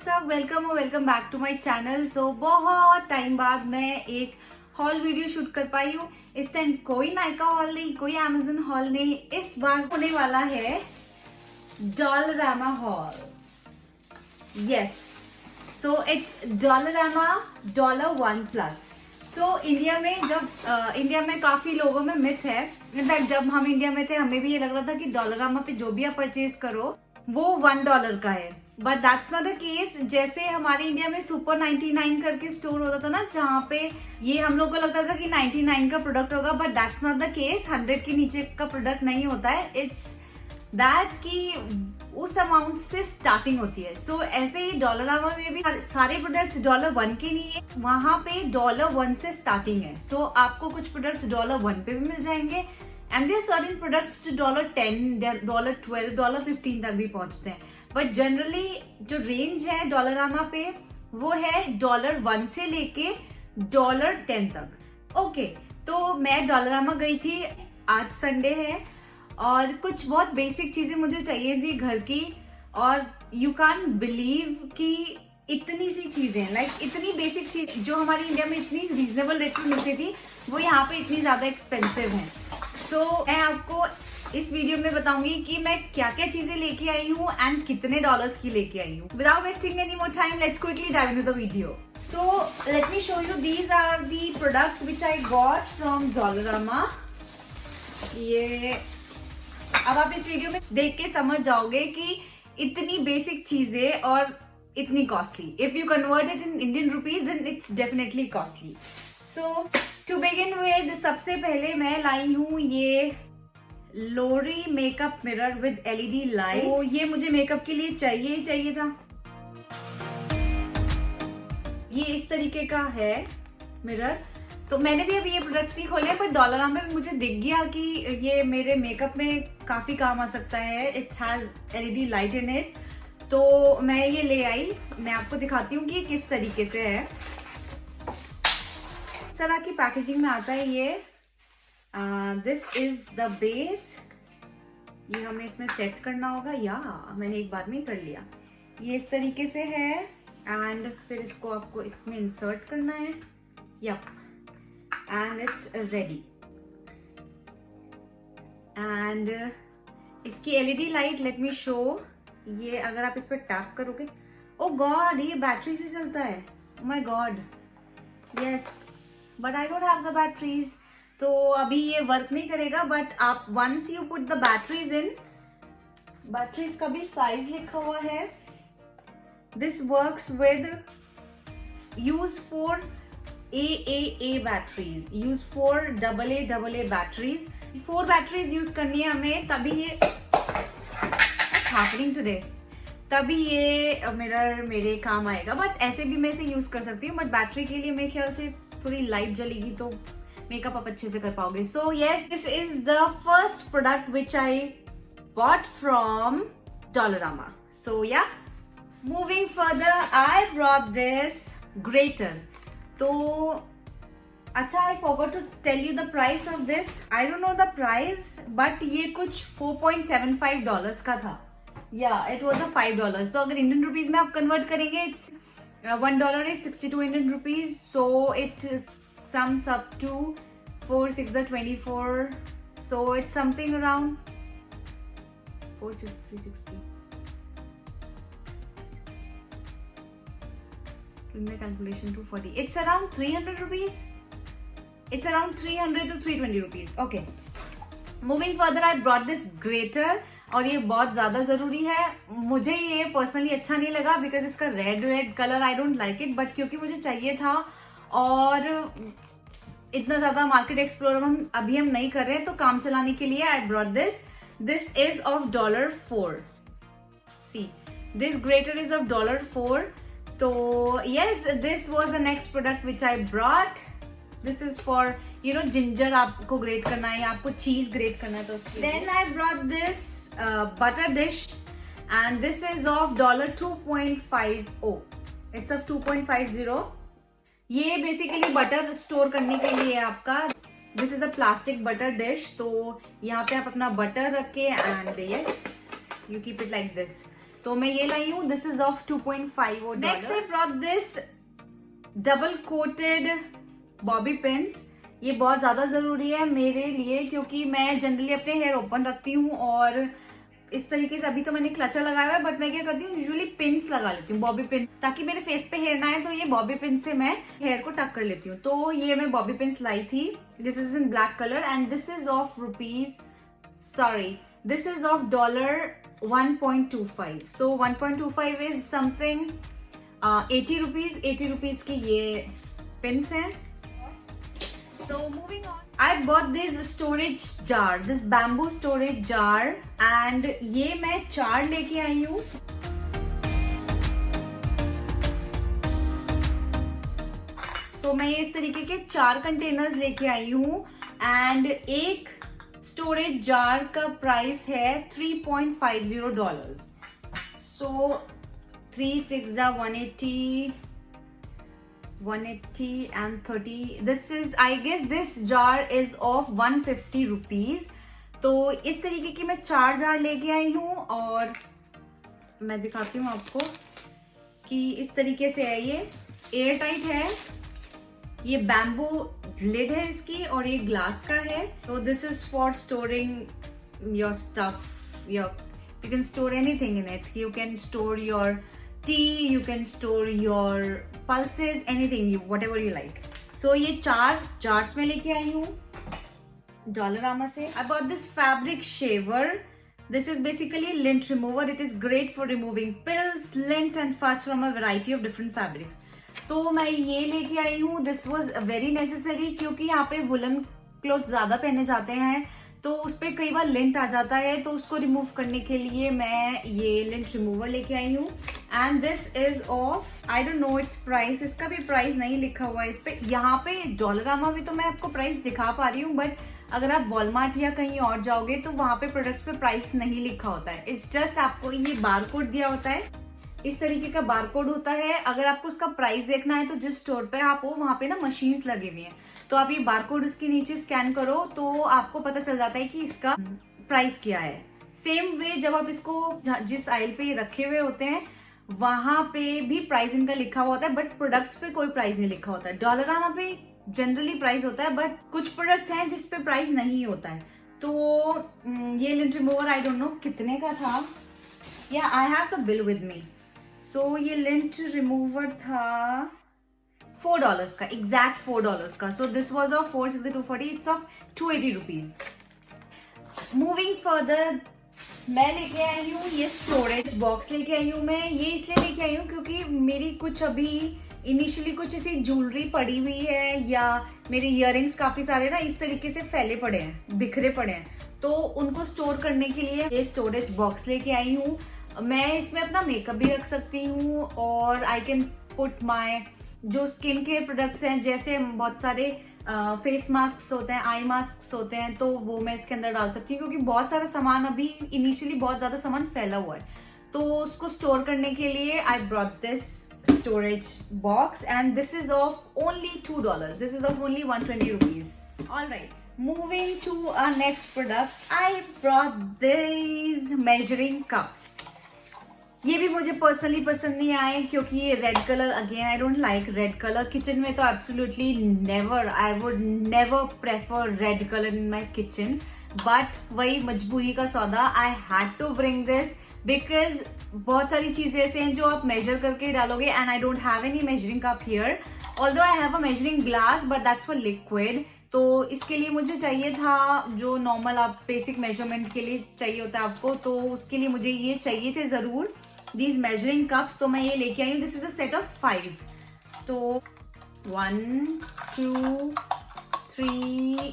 WhatsApp, welcome back to my channel. So बहुत time बाद मैं एक हॉल वीडियो शूट कर पाई हूँ। इस टाइम कोई नायका हॉल नहीं, कोई अमेजन हॉल नहीं, इस बार होने वाला है Dollarama hall. Yes, so it's Dollarama $1+। So India में काफी लोगों में मिथ है। इनफैक्ट जब हम इंडिया में थे हमें भी ये लग रहा था कि डॉलरामा पे जो भी आप परचेज करो वो $1 का है, but that's not the case. जैसे हमारे इंडिया में सुपर 99 करके स्टोर होता था ना, जहाँ पे ये हम लोग को लगता था कि 99 का प्रोडक्ट होगा, but that's not the case. 100 के नीचे का प्रोडक्ट नहीं होता है। इट्स दैट कि उस अमाउंट से स्टार्टिंग होती है। सो ऐसे ही डॉलरामा में भी सारे प्रोडक्ट्स $1 के नहीं है, वहां पे $1 से स्टार्टिंग है। सो आपको कुछ प्रोडक्ट्स $1 पे भी मिल जाएंगे and there certain products to $10, $12, $15 तक भी पहुंचते हैं। बट जनरली जो रेंज है डॉलरामा पे वो है $1 से लेके $10 तक। ओके, तो मैं डॉलरामा गई थी, आज संडे है और कुछ बहुत बेसिक चीजें मुझे चाहिए थी घर की। और यू कैन बिलीव कि इतनी सी चीजें, इतनी बेसिक चीज जो हमारी इंडिया में इतनी रीजनेबल रेट में मिलती थी वो यहाँ पे इतनी ज्यादा एक्सपेंसिव है। सो मैं आपको इस वीडियो में बताऊंगी कि मैं क्या क्या चीजें लेके आई हूँ एंड कितने डॉलर्स की लेके आई हूँ। Without wasting any more time, let's quickly dive into the video. So let me show you, these are the products which I got from Dollarama. ये अब आप इस वीडियो में देख के समझ जाओगे कि इतनी बेसिक चीजें और इतनी costly. If you convert it in Indian rupees then it's definitely costly. So to begin with, सबसे पहले मैं लाई हूँ ये लोरी makeup mirror with LED light. तो ये मुझे मेकअप के लिए चाहिए था। ये इस तरीके का है मिरर। तो मैंने भी अभी ये प्रोडक्ट्स ही खोले, पर डॉलरामा में मुझे दिख गया कि ये मेरे मेकअप में काफी काम आ सकता है। It has LED light in it, तो मैं ये ले आई। मैं आपको दिखाती हूँ कि ये किस तरीके से है। इस तरह की पैकेजिंग में आता है ये। This is the base. ये हमें इसमें सेट करना होगा, या मैंने एक बार में ही कर लिया। ये इस तरीके से है एंड फिर इसको आपको इसमें इंसर्ट करना है। Yup, and it's ready. And इसकी LED light, let me show. ये अगर आप इस पर टैप करोगे, ओ गॉड, ये बैटरी से चलता है। Oh my god, yes, but I don't have the batteries, तो अभी ये वर्क नहीं करेगा। बट आप once you put the batteries in, batteries का भी साइज लिखा हुआ है। This works with use for AAA batteries, use for AA batteries. 4 batteries use करनी है हमें, तभी ये हैपनिंग टुडे, तभी ये मिरर मेरे काम आएगा। बट ऐसे भी मैं इसे यूज कर सकती हूँ, बट बैटरी के लिए मेरे ख्याल से थोड़ी लाइट जलेगी तो मेकअप आप अच्छे से कर पाओगे। So yes, this is the first product which I bought from Dollarama. So yeah, moving further, I brought this grater. तो अच्छा, I forgot to tell you the price of this. I don't know the price, but ये कुछ $4.75 का था, या it was $5। तो अगर Indian rupees में आप कन्वर्ट करेंगे, it's $1 is 62 Indian rupees, so it sums up to 4 6 24, so it's something around 4 6 360. Doing the calculation, 240. It's around 300 rupees. It's around 300 to 320 rupees. Okay. Moving further, I brought this grater. और ये बहुत ज्यादा जरूरी है। मुझे ये personally अच्छा नहीं लगा बिकॉज इसका red colour, I don't like it, but क्योंकि मुझे चाहिए था और इतना ज्यादा मार्केट एक्सप्लोर हम नहीं कर रहे हैं, तो काम चलाने के लिए I brought this. This is of $4। See, this grater is of $4। तो yes, this was the next product which I brought. This is for ginger आपको ग्रेट करना है या आपको चीज ग्रेट करना है, तो then I brought this butter dish and this is of $2.50. It's of 2.50. ये बेसिकली बटर स्टोर करने के लिए है आपका। This is a plastic butter dish. तो यहाँ पे आप अपना बटर रख के and yes, you keep it like this. तो मैं ये लाई हूँ. This is of 2.5 $. Next I brought this double coated Bobby pins. ये बहुत ज्यादा जरूरी है मेरे लिए क्योंकि मैं जनरली अपने हेयर ओपन रखती हूँ और इस तरीके से. अभी तो मैंने क्लचर लगाया हुआ है बट मैं क्या करती हूँ यूजुअली पिन्स लगा लेती हूँ, बॉबी पिन, ताकि मेरे फेस पे हेयर ना आए. तो ये बॉबी पिन से मैं हेयर को टक कर लेती हूँ. तो ये मैं बॉबी पिन्स लाई थी. This is in black colour and this is of this is of $1.25. So 1.25 is something 80 rupees. 80 rupees की ये पिन्स हैं. So moving on, I bought this storage jar, this bamboo storage jar, and ये मैं 4 लेके आई हूँ. So मैं इस तरीके के 4 कंटेनर्स लेके आई हूँ एंड एक स्टोरेज जार का प्राइस है $3.50. So 3 6 180 and 30. This is, I guess this jar is of 150 rupees. तो इस तरीके की मैं 4 जार लेके आई हूँ और मैं दिखाती हूँ आपको कि इस तरीके से है. ये एयर टाइट है. ये बैम्बू लिड है इसकी और ये ग्लास का है. तो this is for storing your stuff. You can store anything in it. You can store your tea, you can store your pulses, anything, whatever you like. So ये 4 jars में लेके आई हूँ Dollarama से. I bought this fabric shaver. This is basically lint remover. It is great for removing pills, lint and fuzz from a variety of different fabrics. तो मैं ये लेके आई हूँ. This was very necessary क्योंकि यहाँ पे वुलन क्लोथ ज्यादा पहने जाते हैं तो उस पर कई बार लिंट आ जाता है. तो उसको रिमूव करने के लिए मैं ये लिंट रिमूवर लेके आई हूँ. And this is of, I don't no it's price. इसका भी प्राइस नहीं लिखा हुआ है इस पे. यहाँ पे डॉलरामा में तो मैं आपको प्राइस दिखा पा रही हूँ बट अगर आप वॉलमार्ट या कहीं और जाओगे तो वहां पे प्रोडक्ट्स पे प्राइस नहीं लिखा होता है. इट्स जस्ट आपको ये बारकोड दिया होता है. इस तरीके का बारकोड होता है. अगर आपको उसका प्राइस देखना है तो जिस स्टोर पे आप हो वहां पे ना मशीन्स लगी हुई हैं. तो आप ये बारकोड उसके नीचे स्कैन करो तो आपको पता चल जाता है कि इसका प्राइस क्या है. सेम वे जब आप इसको जिस आइल पे ये रखे हुए होते हैं वहां पे भी प्राइस इनका लिखा हुआ होता है बट प्रोडक्ट्स पे कोई प्राइस नहीं लिखा होता है. डॉलरामा पे जनरली प्राइस होता है बट कुछ प्रोडक्ट्स हैं जिस पे प्राइस नहीं होता है. तो ये lint remover I don't know कितने का था. Yeah I have the bill with me. So ये लिंट रिमूवर था $4 का, एग्जैक्ट $4 का. So this was of 460 240. It's of 280 rupees. Moving further, मैं लेके आई हूँ ये स्टोरेज बॉक्स लेके आई हूँ. मैं ये इसलिए लेके आई हूँ क्योंकि मेरी कुछ अभी इनिशियली कुछ ऐसी ज्वेलरी पड़ी हुई है या मेरे इयररिंग्स काफी सारे ना इस तरीके से फैले पड़े हैं, बिखरे पड़े हैं. तो उनको स्टोर करने के लिए ये स्टोरेज बॉक्स लेके आई हूँ. मैं इसमें अपना मेकअप भी रख सकती हूँ और आई कैन पुट माई जो स्किन केयर प्रोडक्ट्स हैं जैसे बहुत सारे फेस मास्क होते हैं, आई मास्क होते हैं, तो वो मैं इसके अंदर डाल सकती हूँ क्योंकि बहुत सारा सामान अभी इनिशियली बहुत ज्यादा सामान फैला हुआ है. तो उसको स्टोर करने के लिए I brought this storage box and this is of only $2. This is of only 120 rupees. Alright, moving to our next product, I brought this measuring cups. ये भी मुझे पर्सनली पसंद नहीं आए क्योंकि ये red colour, again I don't like red colour. Kitchen में तो absolutely never, I would never prefer red colour in my kitchen. But वही मजबूरी का सौदा, I had to bring this because बहुत सारी चीजें ऐसे हैं जो आप मेजर करके डालोगे and I don't have any measuring cup here. Although I have a measuring glass but that's for liquid. तो इसके लिए मुझे चाहिए था जो नॉर्मल आप बेसिक मेजरमेंट के लिए चाहिए होता है आपको, तो उसके लिए मुझे ये चाहिए थे जरूर these measuring cups. तो मैं ये लेके आई हूँ. This is a set of 5. तो 1 2 3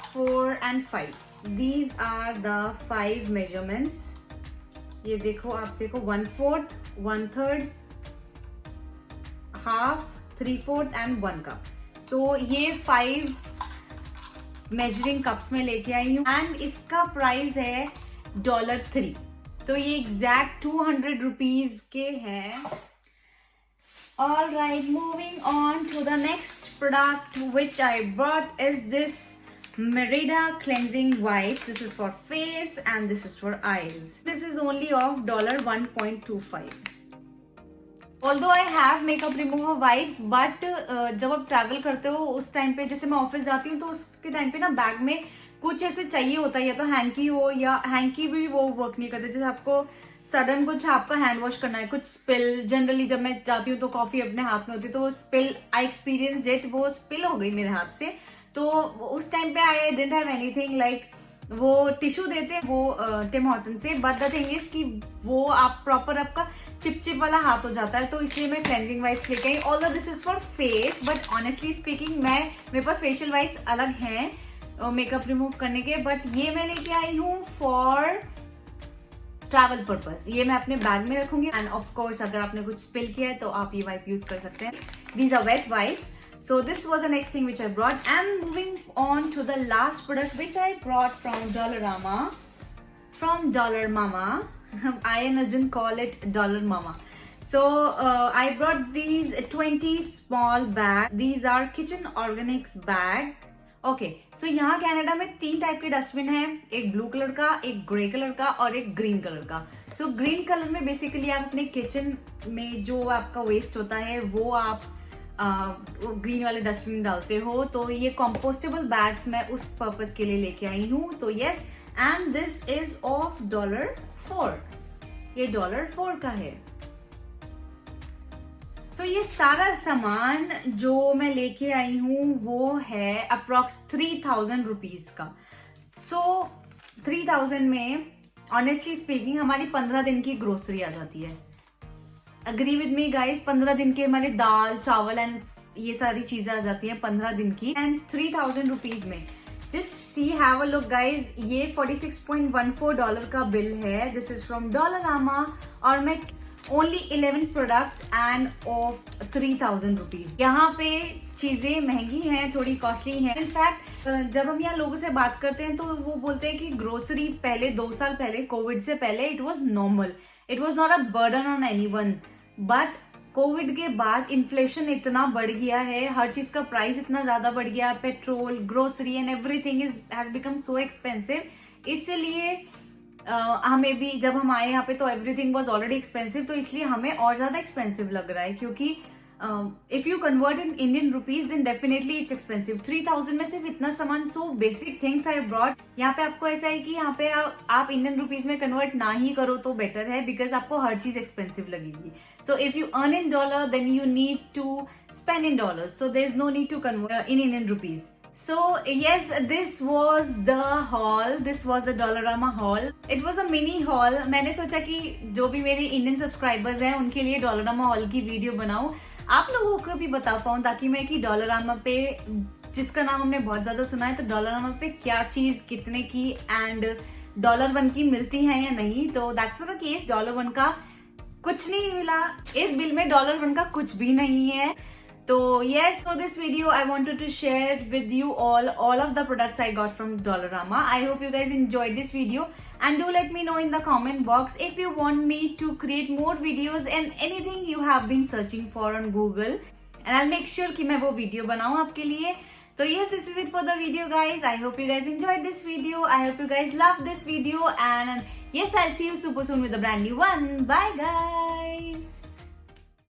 4 and 5. These are the 5 measurements. ये देखो, आप देखो 1/4, 1/3, half, 3/4 and 1 cup. So ये 5 measuring cups में लेके आई हूँ एंड इसका प्राइस है $3. तो ये एग्जैक्ट 200 रुपीज के हैं. All right, moving on to the next product which I brought is this Merida cleansing wipes. This is for face and this is for eyes. This is only of $1.25. Although I have makeup remover wipes, but जब आप travel करते हो उस time पे, जैसे मैं office जाती हूँ तो उसके टाइम पे ना बैग में कुछ ऐसे चाहिए होता है, या तो हैंकी हो, या हैंकी भी वो वर्क नहीं करते। जैसे आपको सडन कुछ आपका हैंड वॉश करना है, कुछ स्पिल, जनरली जब मैं जाती हूँ तो कॉफी अपने हाथ में होती है, तो वो स्पिल आई एक्सपीरियंस इट, वो स्पिल हो गई मेरे हाथ से। तो उस टाइम पे I didn't have anything like, वो टिश्यू देते हैं वो टिम हॉर्टन से, बट द थिंग इज कि वो आप प्रॉपर आपका चिपचिप वाला हाथ हो जाता है, तो इसलिए मैं क्लेंजिंग वाइप्स लेके आई। Although this is for face, but honestly speaking मेरे पास फेशियल वाइप्स अलग हैं मेकअप रिमूव करने के, बट ये मैं लेके आई हूँ फॉर ट्रैवल पर्पस। ये मैं अपने बैग में रखूंगी, एंड ऑफ कोर्स अगर आपने कुछ स्पिल किया है तो आप ये वाइप यूज कर सकते हैं। These are wet wipes. So this was the next thing which I brought, and moving on to the last product which I brought from Dollarama, from Dollar Mama. I and Arjun call it Dollar Mama. So I brought these 20 small bags. These are kitchen organics bag. Okay, so यहाँ Canada में 3 type के dustbin हैं, एक blue colour का, एक grey colour का और एक ग्रीन कलर का। So ग्रीन कलर में बेसिकली आप अपने किचन में जो आपका वेस्ट होता है वो आप ग्रीन वाले डस्टबिन डालते हो। तो ये कंपोस्टेबल बैग्स मैं उस पर्पस के लिए लेके आई हूँ। तो yes, and this is of $4। ये $4 का है। तो ये सारा सामान जो मैं लेके आई हूँ वो है अप्रॉक्स 3000 रुपीज का। सो 3000 में ऑनेस्टली स्पीकिंग हमारी 15 दिन की ग्रोसरी आ जाती है। अग्री विद मी गाइस, 15 दिन के हमारे दाल चावल एंड ये सारी चीजें आ जाती हैं 15 दिन की, एंड 3000 रुपीज में। Just see, have a look guys, ये $46.14 का बिल है। दिस इज फ्रॉम डॉलरामा, और मैं only 11 products end of 3000 rupees. यहाँ पे चीजें महंगी हैं, थोड़ी कॉस्टली हैं। इनफैक्ट जब हम यहाँ लोगों से बात करते हैं तो वो बोलते हैं कि ग्रोसरी पहले 2 साल पहले, कोविड से पहले, it was normal, it was not a burden on anyone. But Covid के बाद इन्फ्लेशन इतना बढ़ गया है, हर चीज का प्राइस इतना ज्यादा बढ़ गया, petrol, grocery and everything has become so expensive. इसलिए हमें भी, जब हम आए यहाँ पे तो एवरीथिंग वॉज ऑलरेडी एक्सपेंसिव, तो इसलिए हमें और ज्यादा एक्सपेंसिव लग रहा है, क्योंकि if you convert in Indian rupees then definitely it's expensive. 3000 में सिर्फ इतना सामान, so basic things I brought. यहाँ पे आपको ऐसा है कि यहाँ पे आप इंडियन रुपीज में कन्वर्ट ना ही करो तो बेटर है, बिकॉज आपको हर चीज एक्सपेंसिव लगेगी। So if you earn in dollar then you need to spend in dollar, so there is no need to convert in Indian rupees. So yes, this was the haul. This was the Dollarama haul. It was a mini haul. मैंने सोचा कि जो भी मेरे Indian subscribers हैं उनके लिए Dollarama haul की वीडियो बनाऊं, आप लोगों को भी बता पाऊं, ताकि मैं कि Dollarama पे, जिसका नाम हमने बहुत ज्यादा सुना है, तो Dollarama पे क्या चीज कितने की एंड $1 की मिलती है या नहीं। तो दैट्स द केस, $1 का कुछ नहीं मिला इस बिल में, $1 का कुछ भी नहीं है। So yes, so this video I wanted to share with you all of the products I got from Dollarama. I hope you guys enjoyed this video, and do let me know in the comment box if you want me to create more videos and anything you have been searching for on Google, and I'll make sure कि मैं वो video बनाऊँ आपके लिए। So yes, this is it for the video guys. I hope you guys enjoyed this video. I hope you guys loved this video, and yes, I'll see you super soon with a brand new one. Bye guys.